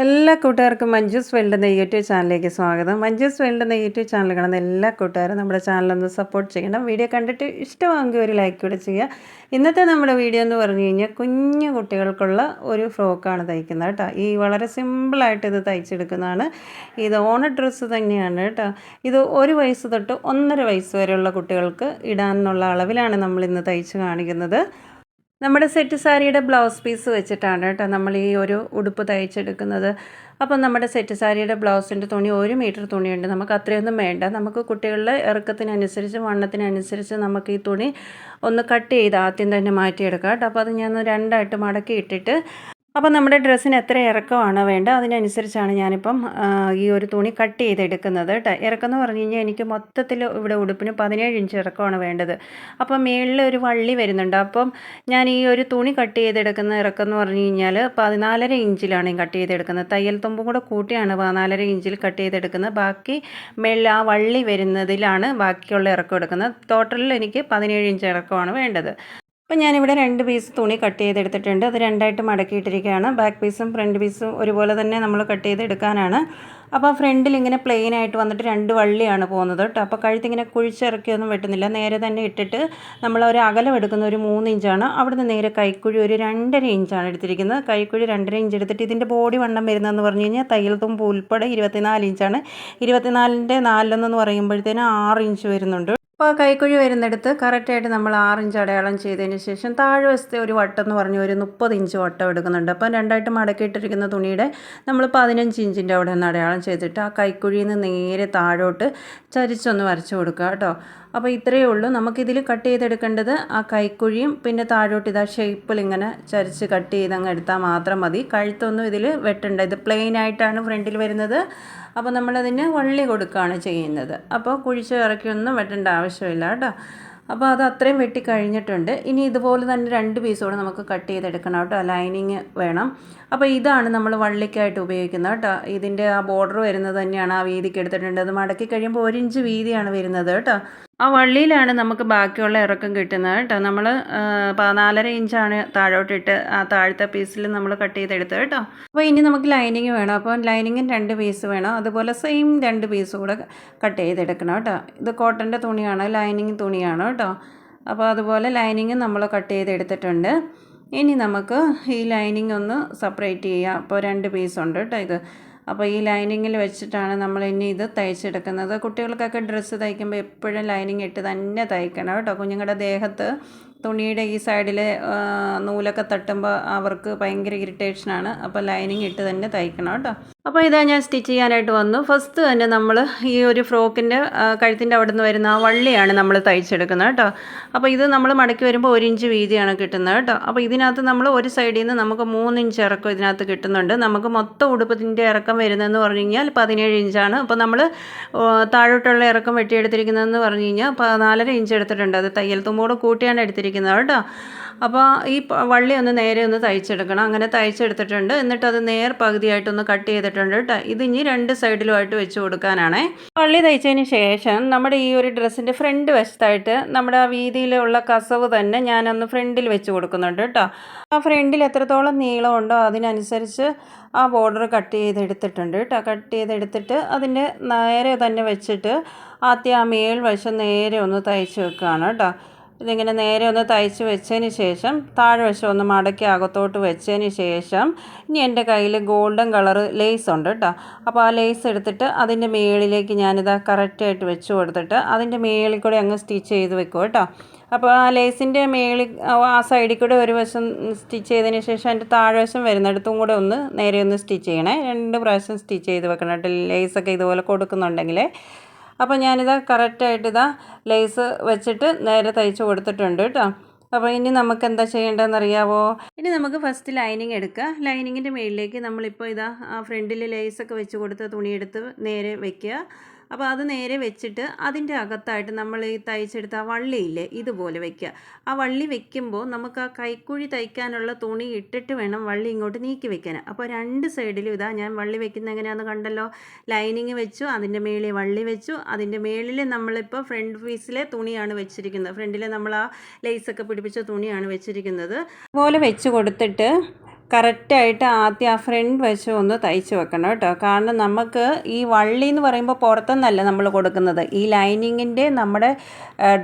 എല്ലാ കൂട്ടുകാർക്കും മഞ്ജൂസ് വേൾഡ് എന്ന യൂട്യൂബ് ചാനലിലേക്ക് സ്വാഗതം. മഞ്ജൂസ് വേൾഡ് എന്ന യൂട്യൂബ് ചാനൽ കാണുന്ന എല്ലാ കൂട്ടുകാരും നമ്മുടെ ചാനലൊന്ന് സപ്പോർട്ട് ചെയ്യണം. വീഡിയോ കണ്ടിട്ട് ഇഷ്ടമാണെങ്കിൽ ഒരു ലൈക്ക് കൂടെ ചെയ്യുക. ഇന്നത്തെ നമ്മുടെ വീഡിയോ എന്ന് പറഞ്ഞു കഴിഞ്ഞാൽ കുഞ്ഞു കുട്ടികൾക്കുള്ള ഒരു ഫ്രോക്കാണ് തയ്ക്കുന്നത് കേട്ടോ. ഈ വളരെ സിമ്പിളായിട്ട് ഇത് തയ്ച്ചെടുക്കുന്നതാണ്. ഇത് ഓണ ഡ്രസ്സ് തന്നെയാണ് കേട്ടോ. ഇത് 1 വയസ്സ് തൊട്ട് 1.5 വയസ്സ് വരെയുള്ള കുട്ടികൾക്ക് ഇടാനുള്ള അളവിലാണ് നമ്മൾ ഇന്ന് തയ്ച്ച് കാണിക്കുന്നത്. നമ്മുടെ സെറ്റ് സാരിയുടെ ബ്ലൗസ് പീസ് വെച്ചിട്ടാണ് കേട്ടോ നമ്മൾ ഈ ഒരു ഉടുപ്പ് തയ്ച്ചെടുക്കുന്നത്. അപ്പം നമ്മുടെ സെറ്റ് സാരിയുടെ ബ്ലൗസിൻ്റെ തുണി 1 മീറ്റർ തുണിയുണ്ട്. നമുക്ക് അത്രയൊന്നും വേണ്ട. നമുക്ക് കുട്ടികളുടെ ഇറക്കത്തിനനുസരിച്ച് വണ്ണത്തിനനുസരിച്ച് നമുക്ക് ഈ തുണി ഒന്ന് കട്ട് ചെയ്ത് ആദ്യം തന്നെ മാറ്റിയെടുക്കാം കേട്ടോ. അപ്പോൾ അത് ഞാൻ 2ആയിട്ട് മടക്കി ഇട്ടിട്ട് അപ്പോൾ നമ്മുടെ ഡ്രസ്സിന് എത്ര ഇറക്കമാണ് വേണ്ടത് അതിനനുസരിച്ചാണ് ഞാനിപ്പം ഈ ഒരു തുണി കട്ട് ചെയ്തെടുക്കുന്നത് കേട്ടോ. ഇറക്കം എന്ന് പറഞ്ഞു കഴിഞ്ഞാൽ എനിക്ക് മൊത്തത്തിൽ ഇവിടെ ഉടുപ്പിന് 17 ഇഞ്ച് ഇറക്കമാണ് വേണ്ടത്. അപ്പം മുകളിൽ ഒരു വള്ളി വരുന്നുണ്ട്. അപ്പം ഞാൻ ഈ ഒരു തുണി കട്ട് ചെയ്തെടുക്കുന്ന ഇറക്കം എന്ന് പറഞ്ഞു കഴിഞ്ഞാൽ 14.5 ഇഞ്ചിലാണ് കട്ട് ചെയ്തെടുക്കുന്നത്. തയ്യൽ തുമ്പും കൂടെ കൂട്ടിയാണ് 14.5 ഇഞ്ചിൽ കട്ട് ചെയ്തെടുക്കുന്നത്. ബാക്കി മുകളിൽ ആ വള്ളി വരുന്നതിലാണ് ബാക്കിയുള്ള ഇറക്കം എടുക്കുന്നത്. ടോട്ടലിൽ എനിക്ക് 17 ഇഞ്ച് ഇറക്കമാണ് വേണ്ടത്. അപ്പോൾ ഞാനിവിടെ 2 പീസ് തുണി കട്ട് ചെയ്തെടുത്തിട്ടുണ്ട്. അത് 2ആയിട്ട് മടക്കിയിട്ടിരിക്കുകയാണ്. ബാക്ക് പീസും ഫ്രണ്ട് പീസും ഒരുപോലെ തന്നെ നമ്മൾ കട്ട് ചെയ്തെടുക്കാനാണ്. അപ്പോൾ ഫ്രണ്ടിൽ ഇങ്ങനെ പ്ലെയിൻ ആയിട്ട് വന്നിട്ട് 2 വള്ളിയാണ് പോകുന്നത് കേട്ടോ. അപ്പോൾ കഴുത്തിങ്ങനെ കുഴിച്ചിറക്കിയൊന്നും വെട്ടുന്നില്ല. നേരെ തന്നെ ഇട്ടിട്ട് നമ്മൾ ഒരു അകലം എടുക്കുന്ന ഒരു 3 ഇഞ്ചാണ്. അവിടുന്ന് നേരെ കൈക്കുഴി ഒരു 2.5 ഇഞ്ചാണ് എടുത്തിരിക്കുന്നത്. കൈക്കുഴി 2.5 ഇഞ്ച് എടുത്തിട്ട് ഇതിൻ്റെ ബോഡി വണ്ണം വരുന്നതെന്ന് പറഞ്ഞു കഴിഞ്ഞാൽ തയ്യൽ തുമ്പ് ഉൾപ്പെടെ 24 ഇഞ്ചാണ്. 24ൻ്റെ 4 പറയുമ്പോഴത്തേനും 6 ഇഞ്ച് വരുന്നുണ്ട്. അപ്പോൾ കൈക്കുഴി വരുന്നിടത്ത് കറക്റ്റായിട്ട് നമ്മൾ 6 ഇഞ്ച് അടയാളം ചെയ്തതിന് ശേഷം താഴെ വശത്തെ ഒരു വട്ടം എന്ന് പറഞ്ഞ് ഒരു 30 ഇഞ്ച് വട്ടം എടുക്കുന്നുണ്ട്. അപ്പം 2ആയിട്ട് മടക്കിയിട്ടിരിക്കുന്ന തുണിയുടെ നമ്മൾ 15 ഇഞ്ചിൻ്റെ അവിടെ നിന്ന് അടയാളം ചെയ്തിട്ട് ആ കൈക്കുഴിയിൽ നിന്ന് നേരെ താഴോട്ട് ചരിച്ചൊന്ന് വരച്ച് കൊടുക്കുക കേട്ടോ. അപ്പോൾ ഇത്രയേ ഉള്ളൂ. നമുക്കിതിൽ കട്ട് ചെയ്തെടുക്കേണ്ടത് ആ കൈക്കുഴിയും പിന്നെ താഴോട്ട് ഇതാ ഷേപ്പിൽ ഇങ്ങനെ ചരിച്ച് കട്ട് ചെയ്ത് അങ്ങ് എടുത്താൽ മാത്രം മതി. കഴുത്തൊന്നും ഇതിൽ വെട്ടണ്ട. ഇത് പ്ലെയിൻ ആയിട്ടാണ് ഫ്രണ്ടിൽ വരുന്നത്. അപ്പോൾ നമ്മളതിന് വള്ളി കൊടുക്കുകയാണ് ചെയ്യുന്നത്. അപ്പോൾ കുഴിച്ച് ഇറക്കിയൊന്നും വെട്ടേണ്ട ആവശ്യമില്ല കേട്ടോ. അപ്പോൾ അത് അത്രയും വെട്ടി കഴിഞ്ഞിട്ടുണ്ട്. ഇനി ഇതുപോലെ തന്നെ 2 പീസോടെ നമുക്ക് കട്ട് ചെയ്തെടുക്കണം കേട്ടോ. ലൈനിങ് വേണം. അപ്പോൾ ഇതാണ് നമ്മൾ വള്ളിക്കായിട്ട് ഉപയോഗിക്കുന്നത് കേട്ടോ. ഇതിൻ്റെ ആ ബോർഡർ വരുന്നത് തന്നെയാണ് ആ വീതിക്ക് എടുത്തിട്ടുണ്ട്. അത് മടക്കി കഴിയുമ്പോൾ 1 ഇഞ്ച് വീതിയാണ് വരുന്നത് കേട്ടോ. ആ വള്ളിയിലാണ് നമുക്ക് ബാക്കിയുള്ള ഇറക്കം കിട്ടുന്നത് കേട്ടോ. നമ്മൾ 4.5 ഇഞ്ചാണ് താഴോട്ടിട്ട് ആ താഴത്തെ പീസിൽ നമ്മൾ കട്ട് ചെയ്തെടുത്തത് കേട്ടോ. അപ്പോൾ ഇനി നമുക്ക് ലൈനിങ് വേണം. അപ്പോൾ ലൈനിങ്ങും 2 പീസ് വേണം. അതുപോലെ സെയിം 2 പീസ് കൂടെ കട്ട് ചെയ്തെടുക്കണം കേട്ടോ. ഇത് കോട്ടൻ്റെ തുണിയാണ്, ലൈനിങ് തുണിയാണ് കേട്ടോ. അപ്പോൾ അതുപോലെ ലൈനിങ്ങും നമ്മൾ കട്ട് ചെയ്തെടുത്തിട്ടുണ്ട്. ഇനി നമുക്ക് ഈ ലൈനിങ് ഒന്ന് സെപ്പറേറ്റ് ചെയ്യാം. അപ്പോൾ 2 പീസുണ്ട് കേട്ടോ ഇത്. അപ്പോൾ ഈ ലൈനിങ്ങിൽ വെച്ചിട്ടാണ് നമ്മൾ ഇനി ഇത് തയ്ച്ചെടുക്കുന്നത്. കുട്ടികൾക്കൊക്കെ ഡ്രസ്സ് തയ്ക്കുമ്പോൾ എപ്പോഴും ലൈനിങ് ഇട്ട് തന്നെ തയ്ക്കണം കേട്ടോ. കുഞ്ഞുങ്ങളുടെ ദേഹത്ത് തുണിയുടെ ഈ സൈഡിലെ നൂലൊക്കെ തട്ടുമ്പോൾ അവർക്ക് ഭയങ്കര ഇറിറ്റേഷനാണ്. അപ്പോൾ ലൈനിങ് ഇട്ട് തന്നെ തയ്ക്കണം കേട്ടോ. അപ്പോൾ ഇതാ ഞാൻ സ്റ്റിച്ച് ചെയ്യാനായിട്ട് വന്നു. ഫസ്റ്റ് തന്നെ നമ്മൾ ഈ ഒരു ഫ്രോക്കിൻ്റെ കഴുത്തിൻ്റെ അവിടെ നിന്ന് വരുന്ന ആ വള്ളിയാണ് നമ്മൾ തയ്ച്ചെടുക്കുന്നത് കേട്ടോ. അപ്പോൾ ഇത് നമ്മൾ മടക്കി വരുമ്പോൾ 1 ഇഞ്ച് വീതിയാണ് കിട്ടുന്നത് കേട്ടോ. അപ്പോൾ ഇതിനകത്ത് നമ്മൾ ഒരു സൈഡിൽ നിന്ന് നമുക്ക് 3 ഇഞ്ച് ഇറക്കം ഇതിനകത്ത് കിട്ടുന്നുണ്ട്. നമുക്ക് മൊത്തം ഉടുപ്പത്തിൻ്റെ ഇറക്കം വരുന്നതെന്ന് പറഞ്ഞു കഴിഞ്ഞാൽ 17 ഇഞ്ചാണ്. അപ്പോൾ നമ്മൾ താഴോട്ടുള്ള ഇറക്കം വെട്ടിയെടുത്തിരിക്കുന്നതെന്ന് പറഞ്ഞു കഴിഞ്ഞാൽ 14.5 ഇഞ്ച് എടുത്തിട്ടുണ്ട്. അത് തയ്യൽ തുമ്പോട് കൂട്ടിയാണ് എടുത്തിരിക്കുന്നത് കേട്ടോ. അപ്പോൾ ഈ വള്ളി ഒന്ന് നേരെ ഒന്ന് തയ്ച്ചെടുക്കണം. അങ്ങനെ തയ്ച്ചെടുത്തിട്ടുണ്ട്. എന്നിട്ട് അത് നേർ പകുതിയായിട്ടൊന്ന് കട്ട് ചെയ്തിട്ടുണ്ട് കേട്ടോ. ഇത് ഇനി 2 സൈഡിലുമായിട്ട് വെച്ച് കൊടുക്കാനാണേ. വള്ളി തയ്ച്ചതിന് ശേഷം നമ്മുടെ ഈ ഒരു ഡ്രസ്സിൻ്റെ ഫ്രണ്ട് വശത്തായിട്ട് നമ്മുടെ ആ വീതിയിലുള്ള കസവ് തന്നെ ഞാനൊന്ന് ഫ്രണ്ടിൽ വെച്ച് കൊടുക്കുന്നുണ്ട് കേട്ടോ. ആ ഫ്രണ്ടിൽ എത്രത്തോളം നീളമുണ്ടോ അതിനനുസരിച്ച് ആ ബോർഡർ കട്ട് ചെയ്തെടുത്തിട്ടുണ്ട് കേട്ടോ. കട്ട് ചെയ്തെടുത്തിട്ട് അതിൻ്റെ നേരെ തന്നെ വെച്ചിട്ട് ആദ്യം ആ മേൽ വശം നേരെ ഒന്ന് തയ്ച്ച് വെക്കുകയാണ് കേട്ടോ. ഇതിങ്ങനെ നേരെ ഒന്ന് തയ്ച്ച് വെച്ചതിന് ശേഷം താഴെ വശം ഒന്ന് മടക്കി അകത്തോട്ട് വെച്ചതിന് ശേഷം ഇനി എൻ്റെ കയ്യിൽ ഗോൾഡൻ കളർ ലേസ് ഉണ്ട് കേട്ടോ. അപ്പോൾ ആ ലേസ് എടുത്തിട്ട് അതിൻ്റെ മേളിലേക്ക് ഞാനിതാ കറക്റ്റായിട്ട് വെച്ച് കൊടുത്തിട്ട് അതിൻ്റെ മേളിൽ കൂടെ അങ്ങ് സ്റ്റിച്ച് ചെയ്ത് വെക്കും കേട്ടോ. അപ്പോൾ ആ ലേസിൻ്റെ മേളിൽ ആ സൈഡിൽ കൂടെ ഒരു വശം സ്റ്റിച്ച് ചെയ്തതിന് ശേഷം അതിൻ്റെ താഴ്വശം വരുന്നിടത്തും കൂടെ ഒന്ന് നേരെ ഒന്ന് സ്റ്റിച്ച് ചെയ്യണേ. 2 പ്രാവശ്യം സ്റ്റിച്ച് ചെയ്ത് വെക്കണം കേട്ടോ. ലേസൊക്കെ ഇതുപോലെ കൊടുക്കുന്നുണ്ടെങ്കിൽ. അപ്പോൾ ഞാനിതാ കറക്റ്റായിട്ട് ഇതാ ലേസ് വെച്ചിട്ട് നേരെ തയ്ച്ച് കൊടുത്തിട്ടുണ്ട് കേട്ടോ. അപ്പോൾ ഇനി നമുക്ക് എന്താ ചെയ്യേണ്ടതെന്ന് അറിയാമോ? ഇനി നമുക്ക് ഫസ്റ്റ് ലൈനിങ് എടുക്കുക. ലൈനിങ്ങിൻ്റെ മുകളിലേക്ക് നമ്മളിപ്പോൾ ഇതാ ആ ഫ്രണ്ടിൽ ലേസൊക്കെ വെച്ച് കൊടുത്ത തുണിയെടുത്ത് നേരെ വയ്ക്കുക. അപ്പോൾ അത് നേരെ വെച്ചിട്ട് അതിൻ്റെ അകത്തായിട്ട് നമ്മൾ ഈ തയ്ച്ചെടുത്ത ആ വള്ളിയില്ലേ ഇതുപോലെ വെക്കുക. ആ വള്ളി വെക്കുമ്പോൾ നമുക്ക് ആ കൈക്കുഴി തയ്ക്കാനുള്ള തുണി ഇട്ടിട്ട് വേണം വള്ളി ഇങ്ങോട്ട് നീക്കി വെക്കാൻ. അപ്പോൾ 2 സൈഡിലും ഇതാ ഞാൻ വള്ളി വെക്കുന്നത് എങ്ങനെയാണെന്ന് കണ്ടല്ലോ. ലൈനിങ് വെച്ചു, അതിൻ്റെ മേളിൽ വള്ളി വെച്ചു, അതിൻ്റെ മേളിൽ നമ്മളിപ്പോൾ ഫ്രണ്ട് പീസിലെ തുണിയാണ് വെച്ചിരിക്കുന്നത്. ഫ്രണ്ടിൽ നമ്മൾ ആ ലേസൊക്കെ പിടിപ്പിച്ച തുണിയാണ് വെച്ചിരിക്കുന്നത്. അതുപോലെ വെച്ച് കൊടുത്തിട്ട് കറക്റ്റായിട്ട് ആദ്യം ആ ഫ്രണ്ട് വശം ഒന്ന് തയ്ച്ച് വെക്കണം കേട്ടോ. കാരണം നമുക്ക് ഈ വള്ളി എന്ന് പറയുമ്പോൾ പുറത്തുനിന്നല്ല നമ്മൾ കൊടുക്കുന്നത്, ഈ ലൈനിങ്ങിൻ്റെ നമ്മുടെ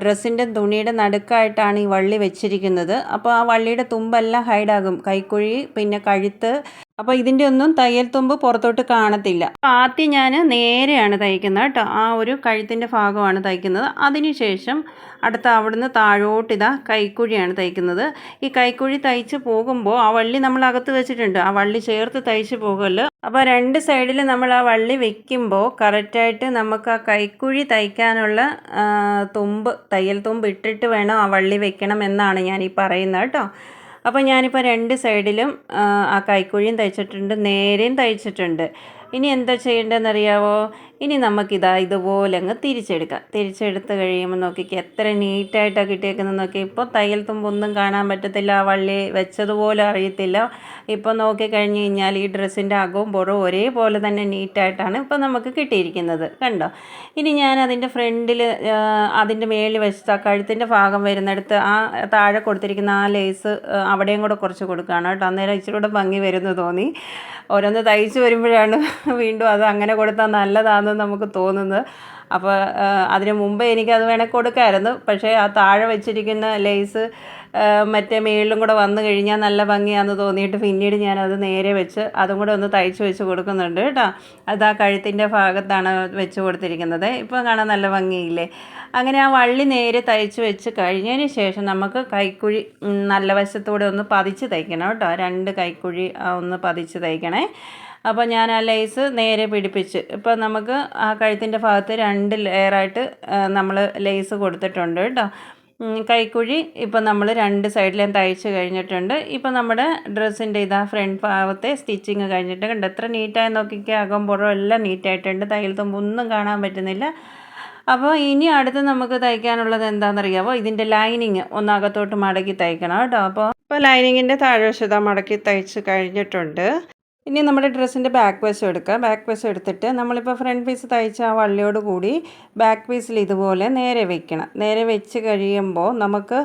ഡ്രസ്സിൻ്റെ തുണിയുടെ നടുക്കായിട്ടാണ് ഈ വള്ളി വെച്ചിരിക്കുന്നത്. അപ്പോൾ ആ വള്ളിയുടെ തുമ്പെല്ലാം ഹൈഡാകും, കൈക്കുഴി പിന്നെ കഴുത്ത്. അപ്പോൾ ഇതിൻ്റെ ഒന്നും തയ്യൽ തുമ്പ് പുറത്തോട്ട് കാണത്തില്ല. ആദ്യം ഞാൻ നേരെയാണ് തയ്ക്കുന്നത് കേട്ടോ, ആ ഒരു കഴുത്തിൻ്റെ ഭാഗമാണ് തയ്ക്കുന്നത്. അതിനുശേഷം അടുത്ത അവിടുന്ന് താഴോട്ട് ഇതാ കൈക്കുഴിയാണ് തയ്ക്കുന്നത്. ഈ കൈക്കുഴി തയ്ച്ച് പോകുമ്പോൾ ആ വള്ളി നമ്മൾ അകത്ത് വെച്ചിട്ടുണ്ട്, ആ വള്ളി ചേർത്ത് തയ്ച്ച് പോകുമല്ലോ. അപ്പോൾ രണ്ട് സൈഡിൽ നമ്മൾ ആ വള്ളി വെക്കുമ്പോൾ കറക്റ്റായിട്ട് നമുക്ക് ആ കൈക്കുഴി തയ്ക്കാനുള്ള തയ്യൽ തുമ്പ് ഇട്ടിട്ട് വേണം ആ വള്ളി വെക്കണം എന്നാണ് ഞാൻ ഈ പറയുന്നത് കേട്ടോ. അപ്പോൾ ഞാനിപ്പോൾ രണ്ട് സൈഡിലും ആ കൈക്കുഴിയും തയ്ച്ചിട്ടുണ്ട്, നേരെയും തയ്ച്ചിട്ടുണ്ട്. ഇനി എന്താ ചെയ്യേണ്ടതെന്നറിയാവോ? ഇനി നമുക്കിതാ ഇതുപോലെ അങ്ങ് തിരിച്ചെടുക്കാം. തിരിച്ചെടുത്ത് കഴിയുമ്പോൾ നോക്കിക്കുക എത്ര നീറ്റായിട്ടാണ് കിട്ടിയേക്കുന്നത് നോക്കി. ഇപ്പോൾ തയ്യൽ തുമ്പൊന്നും കാണാൻ പറ്റത്തില്ല, ആ വള്ളി വെച്ചതുപോലെ അറിയത്തില്ല. ഇപ്പോൾ നോക്കിക്കഴിഞ്ഞ് കഴിഞ്ഞാൽ ഈ ഡ്രസ്സിൻ്റെ അകവും പുറവും ഒരേപോലെ തന്നെ നീറ്റായിട്ടാണ് ഇപ്പോൾ നമുക്ക് കിട്ടിയിരിക്കുന്നത്, കണ്ടോ? ഇനി ഞാൻ അതിൻ്റെ ഫ്രണ്ടിൽ അതിൻ്റെ മേളിൽ വെച്ചിട്ട് ആ കഴുത്തിൻ്റെ ഭാഗം വരുന്നിടത്ത് ആ താഴെ കൊടുത്തിരിക്കുന്ന ആ ലേസ് അവിടെയും കൂടെ കുറച്ച് കൊടുക്കുകയാണ് കേട്ടോ. അന്നേരം ഇച്ചിരി കൂടെ ഭംഗി വരുമെന്ന് തോന്നി. ഓരോന്ന് തയ്ച്ച് വരുമ്പോഴാണ് വീണ്ടും അത് അങ്ങനെ കൊടുത്താൽ നല്ലതാണെന്ന് നമുക്ക് തോന്നുന്നത്. അപ്പോൾ അതിന് മുമ്പേ എനിക്കത് വേണേൽ കൊടുക്കാമായിരുന്നു. പക്ഷേ ആ താഴെ വെച്ചിരിക്കുന്ന ലേസ് മറ്റേ മേളിലും കൂടെ വന്നു കഴിഞ്ഞാൽ നല്ല ഭംഗിയാണെന്ന് തോന്നിയിട്ട് പിന്നീട് ഞാനത് നേരെ വെച്ച് അതും കൂടെ ഒന്ന് തയ്ച്ച് വെച്ച് കൊടുക്കുന്നുണ്ട് കേട്ടോ. അത് ആ കഴുത്തിൻ്റെ ഭാഗത്താണ് വെച്ച് കൊടുത്തിരിക്കുന്നത്. ഇപ്പോൾ കാണാൻ നല്ല ഭംഗിയില്ലേ? അങ്ങനെ ആ വള്ളി നേരെ തയ്ച്ച് വെച്ച് കഴിഞ്ഞതിന് ശേഷം നമുക്ക് കൈക്കുഴി നല്ല വശത്തൂടെ ഒന്ന് പതിച്ച് തയ്ക്കണം കേട്ടോ. രണ്ട് കൈക്കുഴി ഒന്ന് പതിച്ച് തയ്ക്കണേ. അപ്പോൾ ഞാൻ ആ ലേസ് നേരെ പിടിപ്പിച്ച് ഇപ്പോൾ നമുക്ക് ആ കഴുത്തിൻ്റെ ഭാഗത്ത് രണ്ട് ലെയറായിട്ട് നമ്മൾ ലേസ് കൊടുത്തിട്ടുണ്ട് കേട്ടോ. കൈക്കുഴി ഇപ്പോൾ നമ്മൾ രണ്ട് സൈഡിലും തയ്ച്ച് കഴിഞ്ഞിട്ടുണ്ട്. ഇപ്പോൾ നമ്മുടെ ഡ്രസ്സിൻ്റെ ഇതാ ഫ്രണ്ട് ഭാഗത്തെ സ്റ്റിച്ചിങ് കഴിഞ്ഞിട്ട് കണ്ട് എത്ര നീറ്റായി നോക്കിക്കുക. അകം പുറം എല്ലാം നീറ്റായിട്ടുണ്ട്, തയ്യൽ തുമ്പൊന്നും കാണാൻ പറ്റുന്നില്ല. അപ്പോൾ ഇനി അടുത്ത് നമുക്ക് തയ്ക്കാനുള്ളത് എന്താണെന്നറിയാമോ? ഇതിൻ്റെ ലൈനിങ് ഒന്ന് അകത്തോട്ട് മടക്കി തയ്ക്കണം കേട്ടോ. അപ്പോൾ ലൈനിങ്ങിൻ്റെ താഴ്വശത മടക്കി തയ്ച്ച് കഴിഞ്ഞിട്ടുണ്ട്. ഇനി നമ്മുടെ ഡ്രസ്സിൻ്റെ ബാക്ക് വശം എടുക്കുക. ബാക്ക് വശം എടുത്തിട്ട് നമ്മളിപ്പോൾ ഫ്രണ്ട് പീസ് തയ്ച്ച ആ വള്ളിയോട് കൂടി ബാക്ക് പീസിൽ ഇതുപോലെ നേരെ വെക്കണം. നേരെ വെച്ച് കഴിയുമ്പോൾ നമുക്ക്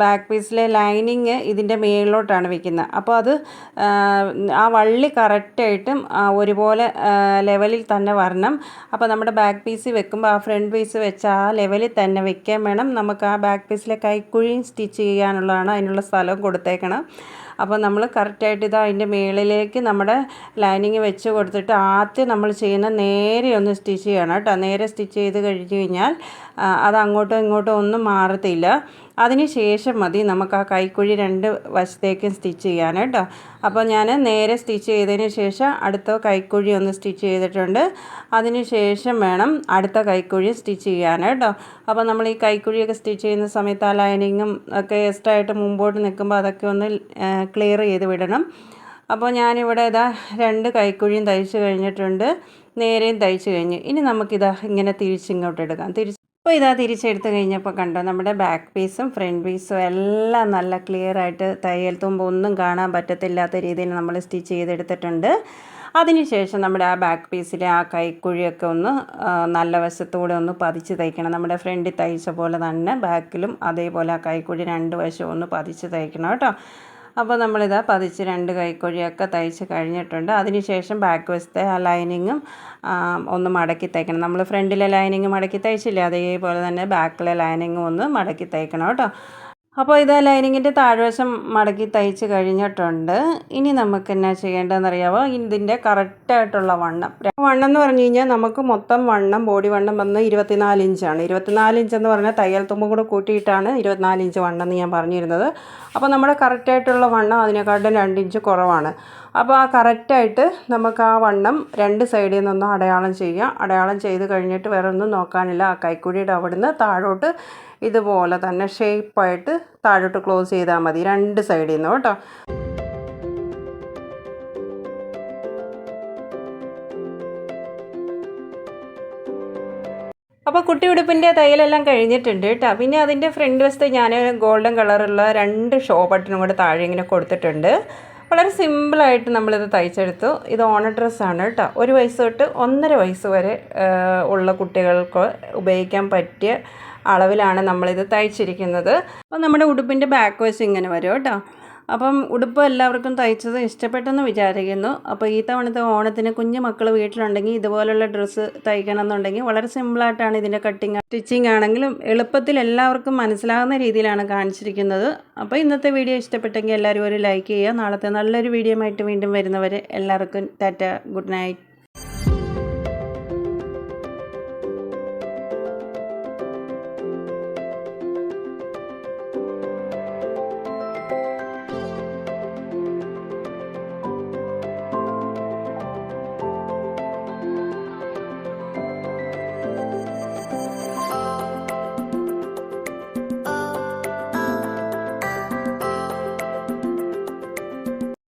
ബാക്ക് പീസിലെ ലൈനിങ് ഇതിൻ്റെ മേളിലോട്ടാണ് വെക്കുന്നത്. അപ്പോൾ അത് ആ വള്ളി കറക്റ്റായിട്ടും ഒരുപോലെ ലെവലിൽ തന്നെ വരണം. അപ്പോൾ നമ്മുടെ ബാക്ക് പീസ് വെക്കുമ്പോൾ ആ ഫ്രണ്ട് പീസ് വെച്ച് ആ ലെവലിൽ തന്നെ വെക്കാൻ വേണം. നമുക്ക് ആ ബാക്ക് പീസിലെ കൈക്കുഴിയും സ്റ്റിച്ച് ചെയ്യാനുള്ളതാണ്, അതിനുള്ള സ്ഥലവും കൊടുത്തേക്കണം. അപ്പോൾ നമ്മൾ കറക്റ്റായിട്ട് ഇത് അതിൻ്റെ മുകളിലേക്ക് നമ്മുടെ ലൈനിങ് വെച്ച് കൊടുത്തിട്ട് ആദ്യം നമ്മൾ ചെയ്യുന്ന നേരെ ഒന്ന് സ്റ്റിച്ച് ചെയ്യണം കേട്ടോ. നേരെ സ്റ്റിച്ച് ചെയ്ത് കഴിഞ്ഞ് കഴിഞ്ഞാൽ അത് അങ്ങോട്ടും ഇങ്ങോട്ടും ഒന്നും മാറത്തില്ല. അതിന് ശേഷം മതി നമുക്ക് ആ കൈക്കുഴി രണ്ട് വശത്തേക്കും സ്റ്റിച്ച് ചെയ്യാൻ കേട്ടോ. അപ്പോൾ ഞാൻ നേരെ സ്റ്റിച്ച് ചെയ്തതിന് ശേഷം അടുത്ത കൈക്കുഴി ഒന്ന് സ്റ്റിച്ച് ചെയ്തിട്ടുണ്ട്. അതിന് ശേഷം വേണം അടുത്ത കൈക്കുഴി സ്റ്റിച്ച് ചെയ്യാൻ കേട്ടോ. അപ്പോൾ നമ്മൾ ഈ കൈക്കുഴിയൊക്കെ സ്റ്റിച്ച് ചെയ്യുന്ന സമയത്ത് ആ ലൈനിങ്ങും ഒക്കെ എക്സ്ട്രാ ആയിട്ട് മുമ്പോട്ട് നിൽക്കുമ്പോൾ അതൊക്കെ ഒന്ന് ക്ലിയർ ചെയ്ത് വിടണം. അപ്പോൾ ഞാനിവിടെ ഇതാ രണ്ട് കൈക്കുഴിയും തയ്ച്ച് കഴിഞ്ഞിട്ടുണ്ട്, നേരെയും തയ്ച്ച് കഴിഞ്ഞു. ഇനി നമുക്കിതാ ഇങ്ങനെ തിരിച്ചിങ്ങോട്ട് എടുക്കാം. അപ്പോൾ ഇതാ തിരിച്ചെടുത്ത് കഴിഞ്ഞപ്പോൾ കണ്ടോ നമ്മുടെ ബാക്ക് പീസും ഫ്രണ്ട് പീസും എല്ലാം നല്ല ക്ലിയർ ആയിട്ട് തയ്യൽ തുമ്പ് ഒന്നും കാണാൻ പറ്റത്തില്ലാത്ത രീതിയിൽ നമ്മൾ സ്റ്റിച്ച് ചെയ്തെടുത്തിട്ടുണ്ട്. അതിനുശേഷം നമ്മുടെ ആ ബാക്ക് പീസിലെ ആ കൈക്കുഴിയൊക്കെ ഒന്ന് നല്ല വശത്തൂടെ ഒന്ന് പതിച്ച് തയ്ക്കണം. നമ്മുടെ ഫ്രണ്ടിൽ തയ്ച്ച പോലെ തന്നെ ബാക്കിലും അതേപോലെ ആ കൈക്കുഴി രണ്ട് വശവും ഒന്ന് പതിച്ച് തയ്ക്കണം കേട്ടോ. അപ്പോൾ നമ്മളിതാ പതിച്ച് രണ്ട് കൈക്കുഴിയൊക്കെ തയ്ച്ച് കഴിഞ്ഞിട്ടുണ്ട്. അതിനുശേഷം ബാക്ക് വശത്തെ ആ ലൈനിങ്ങും ഒന്ന് മടക്കി തയ്ക്കണം. നമ്മൾ ഫ്രണ്ടിലെ ലൈനിങ് മടക്കി തയ്ച്ചില്ലേ, അതേപോലെ തന്നെ ബാക്കിലെ ലൈനിങ്ങും ഒന്ന് മടക്കി തയ്ക്കണം കേട്ടോ. അപ്പോൾ ഇത് ലൈനിങ്ങിൻ്റെ താഴ്വശം മടക്കി തയ്ച്ച് കഴിഞ്ഞിട്ടുണ്ട്. ഇനി നമുക്ക് എന്നാ ചെയ്യേണ്ടതെന്നറിയാമോ? ഇതിൻ്റെ കറക്റ്റായിട്ടുള്ള വണ്ണം എന്ന് പറഞ്ഞു കഴിഞ്ഞാൽ നമുക്ക് മൊത്തം വണ്ണം ബോഡി വണ്ണം വന്ന് 24 ഇഞ്ചാണ്. 24 ഇഞ്ച് എന്ന് പറഞ്ഞാൽ തയ്യൽ തുമ്പും കൂടെ കൂട്ടിയിട്ടാണ് 24 ഇഞ്ച് വണ്ണം എന്ന് ഞാൻ പറഞ്ഞിരുന്നത്. അപ്പോൾ നമ്മുടെ കറക്റ്റായിട്ടുള്ള വണ്ണം അതിനെക്കാട്ടും 2 ഇഞ്ച് കുറവാണ്. അപ്പോൾ ആ കറക്റ്റായിട്ട് നമുക്ക് ആ വണ്ണം രണ്ട് സൈഡിൽ നിന്നൊന്ന് അടയാളം ചെയ്യാം. അടയാളം ചെയ്ത് കഴിഞ്ഞിട്ട് വേറെ ഒന്നും നോക്കാനില്ല. ആ കൈക്കുഴിയുടെ അവിടുന്ന് താഴോട്ട് ഇതുപോലെ തന്നെ ഷേപ്പായിട്ട് താഴോട്ട് ക്ലോസ് ചെയ്താൽ മതി രണ്ട് സൈഡിൽ നിന്ന് കേട്ടോ. അപ്പോൾ കുട്ടി ഉടുപ്പിൻ്റെ തയ്യലെല്ലാം കഴിഞ്ഞിട്ടുണ്ട് കേട്ടോ. പിന്നെ അതിൻ്റെ ഫ്രണ്ട് വശത്ത് ഞാൻ ഗോൾഡൻ കളറുള്ള 2 ഷോ ബട്ടണും കൂടെ താഴെ ഇങ്ങനെ കൊടുത്തിട്ടുണ്ട്. വളരെ സിമ്പിളായിട്ട് നമ്മളിത് തയ്ച്ചെടുത്തു. ഇത് ഓണ ഡ്രസ്സാണ് കേട്ടോ. 1 വയസ്സ് തൊട്ട് 1.5 വയസ്സ് വരെ ഉള്ള കുട്ടികൾക്ക് ഉപയോഗിക്കാൻ പറ്റിയ അളവിലാണ് നമ്മളിത് തയ്ച്ചിരിക്കുന്നത്. അപ്പോൾ നമ്മുടെ ഉടുപ്പിൻ്റെ ബാക്ക് വശം ഇങ്ങനെ വരും കേട്ടോ. അപ്പം ഉടുപ്പ് എല്ലാവർക്കും തയ്ച്ചത് ഇഷ്ടപ്പെട്ടെന്ന് വിചാരിക്കുന്നു. അപ്പോൾ ഈ തവണത്തെ ഓണത്തിന് കുഞ്ഞു മക്കൾ വീട്ടിലുണ്ടെങ്കിൽ ഇതുപോലുള്ള ഡ്രസ്സ് തയ്ക്കണം എന്നുണ്ടെങ്കിൽ വളരെ സിമ്പിളായിട്ടാണ് ഇതിൻ്റെ കട്ടിങ് സ്റ്റിച്ചിങ് ആണെങ്കിലും എളുപ്പത്തിൽ എല്ലാവർക്കും മനസ്സിലാകുന്ന രീതിയിലാണ് കാണിച്ചിരിക്കുന്നത്. അപ്പോൾ ഇന്നത്തെ വീഡിയോ ഇഷ്ടപ്പെട്ടെങ്കിൽ എല്ലാവരും ഒരു ലൈക്ക് ചെയ്യുക. നാളത്തെ നല്ലൊരു വീഡിയോ ആയിട്ട് വീണ്ടും വരുന്നവരെ എല്ലാവർക്കും ടാറ്റ, ഗുഡ് നൈറ്റ്.